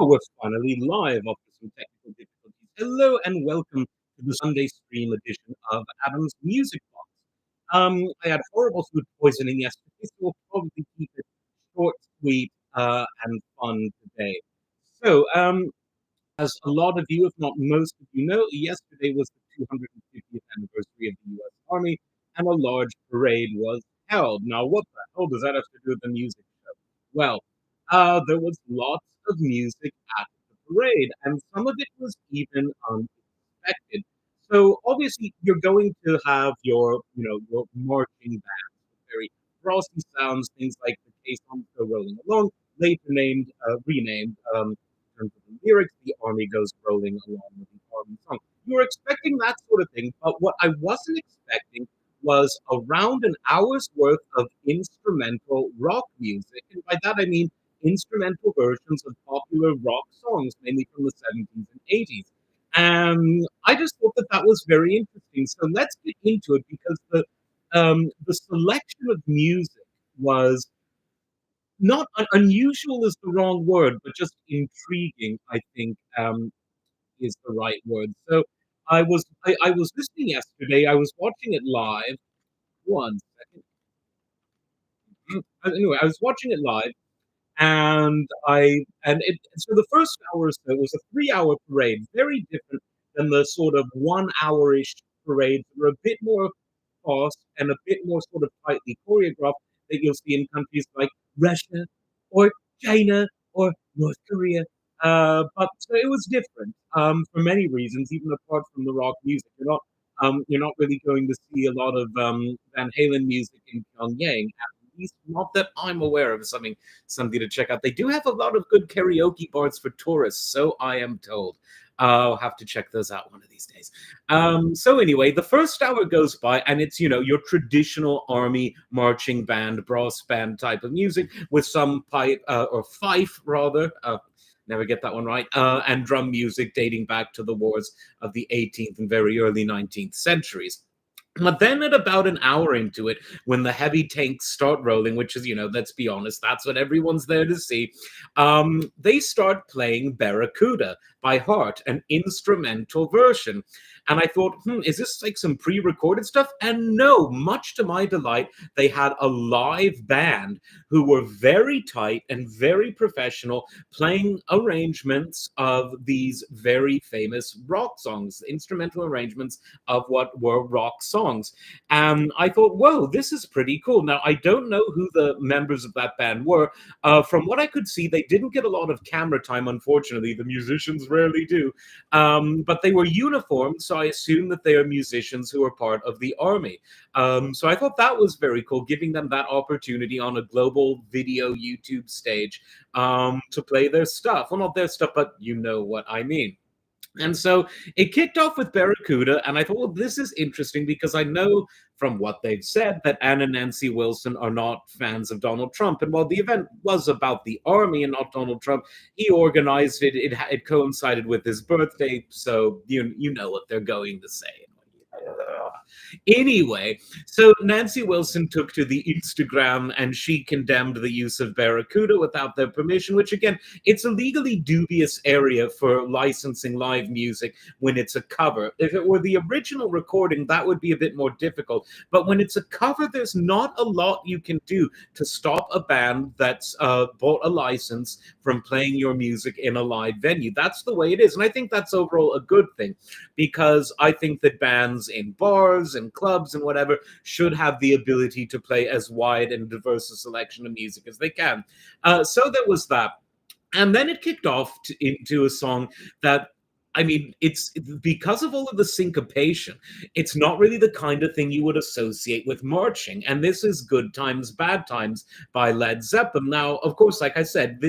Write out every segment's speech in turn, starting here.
Oh, we're finally live after some technical difficulties. Hello and welcome to the Sunday stream edition of Adam's Music Box. I had horrible food poisoning yesterday, so we'll probably keep it short, sweet, and fun today. So, as a lot of you, if not most of you know, yesterday was the 250th anniversary of the U.S. Army, and a large parade was held. Now, what the hell does that have to do with the music show? Well, there was lots of music at the parade, and some of it was even unexpected. So obviously, you're going to have your marching bands, very frosty sounds, things like the K songs go rolling along, later renamed. In terms of the lyrics, the army goes rolling along with the army song. You were expecting that sort of thing, but what I wasn't expecting was around an hour's worth of instrumental rock music. And by that I mean instrumental versions of popular rock songs, mainly from the 70s and 80s. I just thought that that was very interesting. So let's get into it because the selection of music was not unusual is the wrong word, but just intriguing, I think, is the right word. So I was listening yesterday. I was watching it live. One second. Anyway, I was watching it live, and it so the first hour or so was a 3 hour parade, very different than the sort of 1 hour-ish parades that were a bit more fast and a bit more sort of tightly choreographed that you'll see in countries like Russia or China or North Korea. But so it was different for many reasons, even apart from the rock music. You're not really going to see a lot of Van Halen music in Pyongyang, at least not that I'm aware of. Something to check out. They do have a lot of good karaoke bars for tourists, so I am told. I'll have to check those out one of these days. So anyway, the first hour goes by, and it's your traditional army marching band, brass band type of music with some pipe or fife rather. Never get that one right. And drum music dating back to the wars of the 18th and very early 19th centuries. But then at about an hour into it, when the heavy tanks start rolling, which is, let's be honest, that's what everyone's there to see, they start playing Barracuda by heart, an instrumental version. And I thought, is this like some pre-recorded stuff? And no, much to my delight, they had a live band who were very tight and very professional, playing arrangements of these very famous rock songs, instrumental arrangements of what were rock songs. And I thought, whoa, this is pretty cool. Now, I don't know who the members of that band were. From what I could see, they didn't get a lot of camera time, unfortunately. The musicians rarely do. But they were uniformed, so I assume that they are musicians who are part of the army. So I thought that was very cool, giving them that opportunity on a global video YouTube stage to play their stuff. Well, not their stuff, but you know what I mean. And so it kicked off with Barracuda, and I thought, well, this is interesting because I know from what they've said that Anne and Nancy Wilson are not fans of Donald Trump. And while the event was about the army and not Donald Trump, he organized it. It coincided with his birthday, so you know what they're going to say. Anyway, so Nancy Wilson took to the Instagram and she condemned the use of Barracuda without their permission, which again, it's a legally dubious area for licensing live music when it's a cover. If it were the original recording, that would be a bit more difficult. But when it's a cover, there's not a lot you can do to stop a band that's bought a license from playing your music in a live venue. That's the way it is. And I think that's overall a good thing because I think that bands in bars and clubs and whatever should have the ability to play as wide and diverse a selection of music as they can. So there was that. And then it kicked off into a song that, I mean, it's because of all of the syncopation, it's not really the kind of thing you would associate with marching. And this is Good Times, Bad Times by Led Zeppelin. Now, of course, like I said,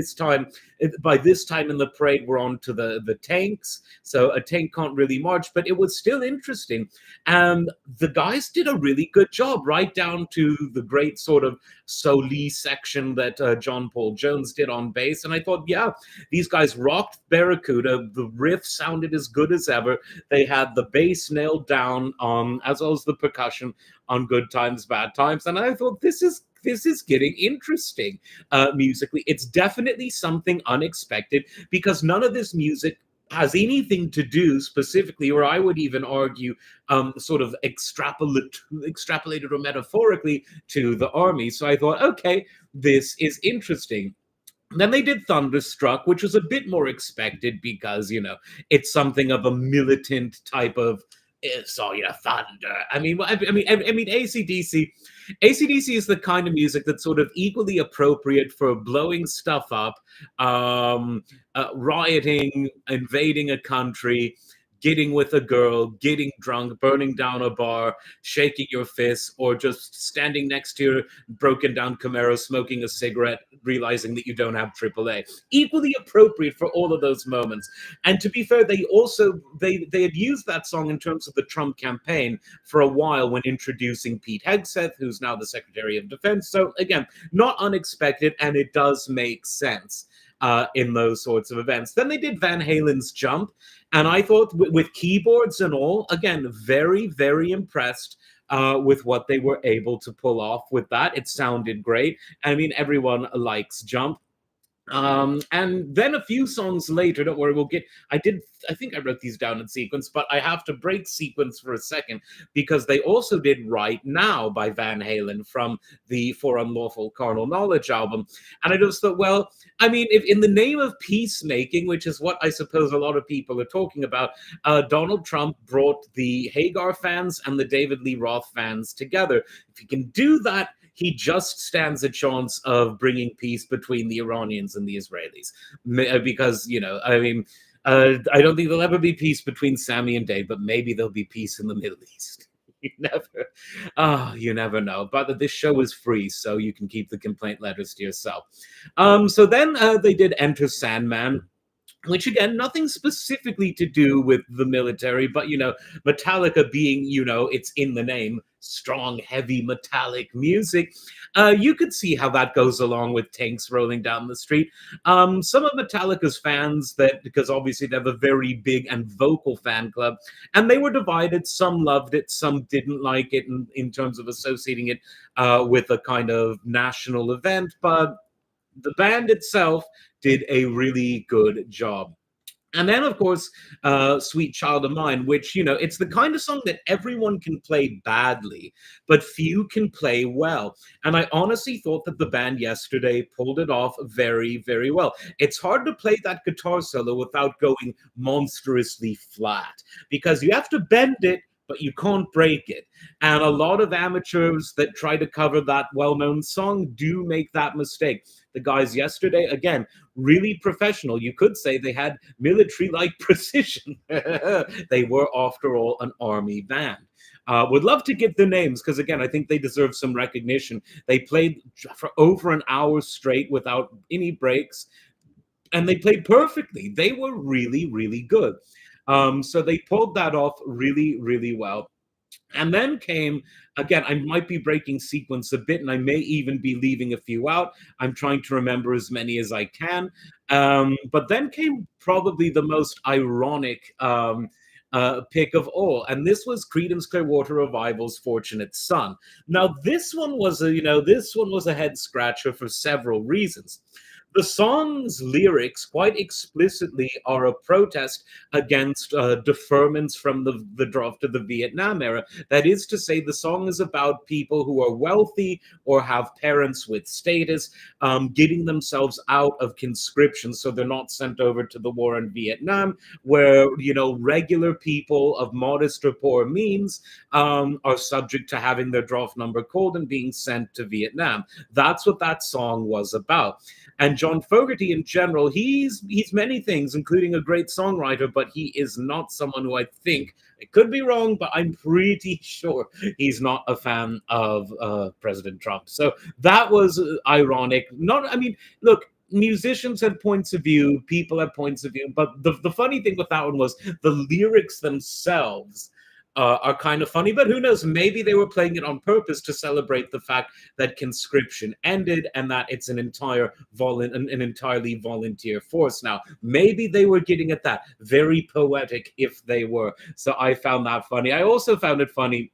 by this time in the parade, we're on to the tanks. So a tank can't really march, but it was still interesting. And the guys did a really good job, right down to the great sort of soli section that John Paul Jones did on bass. And I thought, yeah, these guys rocked Barracuda. The riff sounded as good as ever. They had the bass nailed down, as well as the percussion on Good Times, Bad Times. And I thought, this is this is getting interesting musically. It's definitely something unexpected because none of this music has anything to do specifically, or I would even argue, sort of extrapolated or metaphorically to the army. So I thought, okay, this is interesting. Then they did Thunderstruck, which was a bit more expected because, it's something of a militant type of. So thunder. I mean, AC/DC is the kind of music that's sort of equally appropriate for blowing stuff up, rioting, invading a country, getting with a girl, getting drunk, burning down a bar, shaking your fists, or just standing next to your broken down Camaro, smoking a cigarette, realizing that you don't have AAA. Equally appropriate for all of those moments. And to be fair, they had used that song in terms of the Trump campaign for a while when introducing Pete Hegseth, who's now the Secretary of Defense. So again, not unexpected, and it does make sense. In those sorts of events. Then they did Van Halen's Jump, and I thought with keyboards and all, again, very, very impressed with what they were able to pull off with that. It sounded great. I mean, everyone likes Jump. And then a few songs later, don't worry, I think I wrote these down in sequence, but I have to break sequence for a second because they also did Right Now by Van Halen from the For Unlawful Carnal Knowledge album. And I just thought, well, I mean, if in the name of peacemaking, which is what I suppose a lot of people are talking about, Donald Trump brought the Hagar fans and the David Lee Roth fans together. If he can do that, he just stands a chance of bringing peace between the Iranians and the Israelis. Because, I don't think there'll ever be peace between Sammy and Dave, but maybe there'll be peace in the Middle East. You never know. But this show is free, so you can keep the complaint letters to yourself. So then they did Enter Sandman, which again, nothing specifically to do with the military, but Metallica being, it's in the name, strong, heavy, metallic music. You could see how that goes along with tanks rolling down the street. Some of Metallica's fans, because obviously they have a very big and vocal fan club, and they were divided. Some loved it, some didn't like it in terms of associating it with a kind of national event, but the band itself did a really good job. And then, of course, Sweet Child of Mine, which, it's the kind of song that everyone can play badly, but few can play well. And I honestly thought that the band yesterday pulled it off very, very well. It's hard to play that guitar solo without going monstrously flat, because you have to bend it, but you can't break it. And a lot of amateurs that try to cover that well-known song do make that mistake. The guys yesterday, again, really professional. You could say they had military-like precision. They were, after all, an army band. Would love to get the names because, again, I think they deserve some recognition. They played for over an hour straight without any breaks, and they played perfectly. They were really, really good. So they pulled that off really, really well. And then came, again, I might be breaking sequence a bit, and I may even be leaving a few out. I'm trying to remember as many as I can. But then came probably the most ironic pick of all, and this was Creedence Clearwater Revival's "Fortunate Son." Now, this one was a head scratcher for several reasons. The song's lyrics quite explicitly are a protest against deferments from the draft of the Vietnam era. That is to say, the song is about people who are wealthy or have parents with status getting themselves out of conscription so they're not sent over to the war in Vietnam, where, regular people of modest or poor means are subject to having their draft number called and being sent to Vietnam. That's what that song was about. And John Fogerty, in general, he's many things, including a great songwriter, but he is not someone who I think, I could be wrong, but I'm pretty sure he's not a fan of President Trump. So that was ironic. Look, musicians have points of view, people have points of view, but the funny thing with that one was the lyrics themselves are kind of funny, but who knows? Maybe they were playing it on purpose to celebrate the fact that conscription ended and that it's an entirely volunteer force now. Maybe they were getting at that. Very poetic if they were. So I found that funny. I also found it funny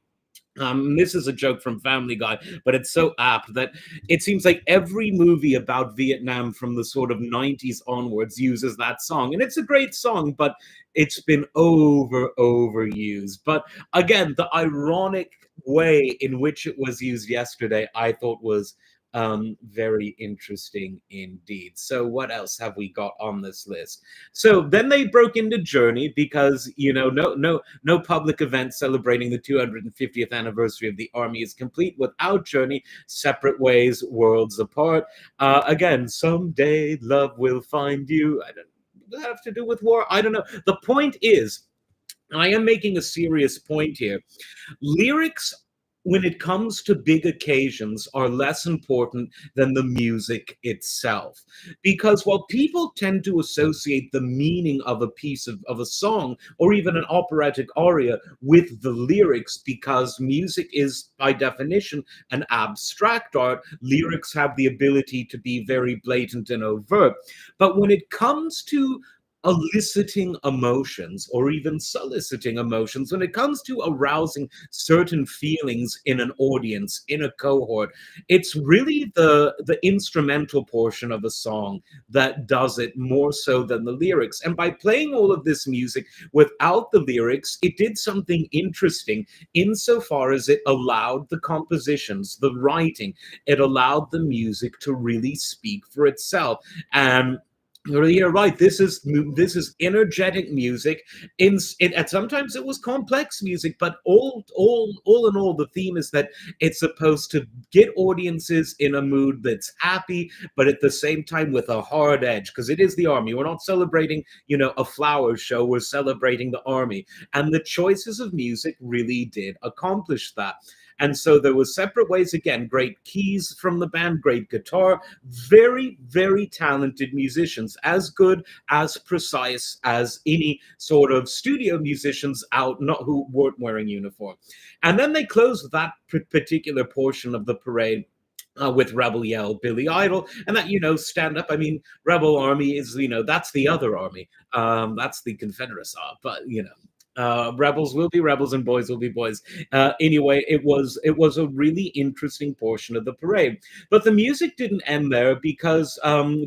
This is a joke from Family Guy, but it's so apt that it seems like every movie about Vietnam from the sort of 90s onwards uses that song. And it's a great song, but it's been overused. But again, the ironic way in which it was used yesterday, I thought was very interesting indeed. So, what else have we got on this list? So then they broke into Journey because no public event celebrating the 250th anniversary of the Army is complete without Journey. Separate ways, worlds apart. Again, someday love will find you. I don't have to do with war. I don't know. The point is, I am making a serious point here. Lyrics, when it comes to big occasions, are less important than the music itself. Because while people tend to associate the meaning of a piece of a song or even an operatic aria with the lyrics, because music is, by definition, an abstract art, lyrics have the ability to be very blatant and overt. But when it comes to eliciting emotions or even soliciting emotions, when it comes to arousing certain feelings in an audience, in a cohort, it's really the instrumental portion of a song that does it more so than the lyrics. And by playing all of this music without the lyrics, it did something interesting insofar as it allowed the compositions, the writing, it allowed the music to really speak for itself. And you're right. This is energetic music. And sometimes it was complex music, but all in all, the theme is that it's supposed to get audiences in a mood that's happy, but at the same time with a hard edge, because it is the Army. We're not celebrating, a flower show. We're celebrating the Army, and the choices of music really did accomplish that. And so there was separate ways. Again, great keys from the band, great guitar, very talented musicians, as good, as precise as any sort of studio musicians out, not who weren't wearing uniform. And then they closed that particular portion of the parade with Rebel Yell, Billy Idol, and that, stand up. I mean, Rebel Army is, that's the other army. That's the Confederates are, but, rebels will be rebels and boys will be boys. Anyway, it was a really interesting portion of the parade, but the music didn't end there because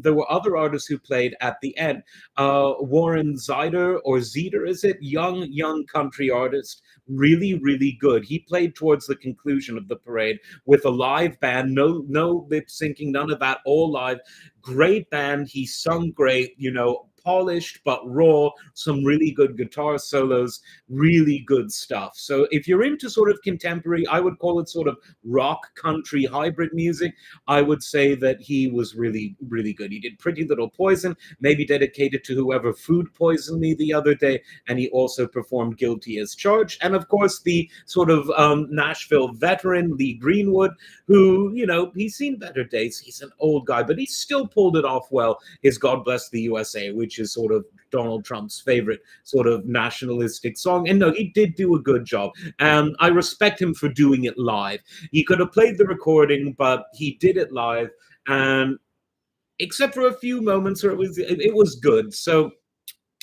there were other artists who played at the end. Warren Zider, or Zeder, is it? Young country artist, really good. He played towards the conclusion of the parade with a live band, no lip syncing, none of that, all live. Great band. He sung great, polished but raw, some really good guitar solos, really good stuff. So if you're into sort of contemporary, I would call it sort of rock country hybrid music, I would say that he was really good. He did Pretty Little Poison, maybe dedicated to whoever food poisoned me the other day, and he also performed Guilty as Charged. And of course, the sort of Nashville veteran, Lee Greenwood, who, he's seen better days. He's an old guy, but he still pulled it off well. His God Bless the USA, which is sort of Donald Trump's favorite sort of nationalistic song. And no, he did do a good job. And I respect him for doing it live. He could have played the recording, but he did it live. And except for a few moments where it was good. So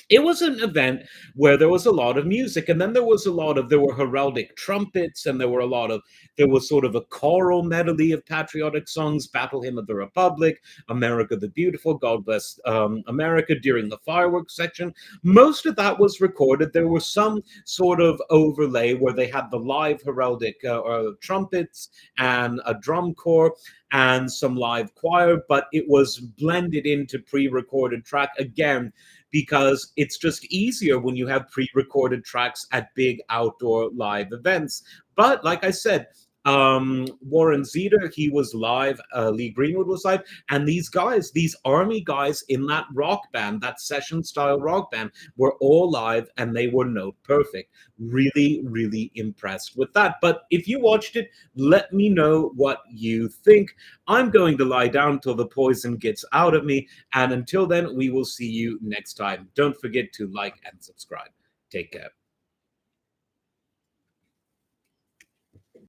it was an event where there was a lot of music, and then there were heraldic trumpets, and there was sort of a choral medley of patriotic songs: Battle Hymn of the Republic, America the Beautiful, God Bless America, during the fireworks section. Most of that was recorded. There was some sort of overlay where they had the live heraldic trumpets and a drum corps and some live choir, but it was blended into pre-recorded track again, because it's just easier when you have pre-recorded tracks at big outdoor live events. But like I said, Warren Zeder, he was live, Lee Greenwood was live, and these guys, these Army guys in that rock band, that session style rock band, were all live, and they were note perfect. Really impressed with that. But if you watched it, let me know what you think. I'm going to lie down till the poison gets out of me, and until then, we will see you next time. Don't forget to like and subscribe. Take care.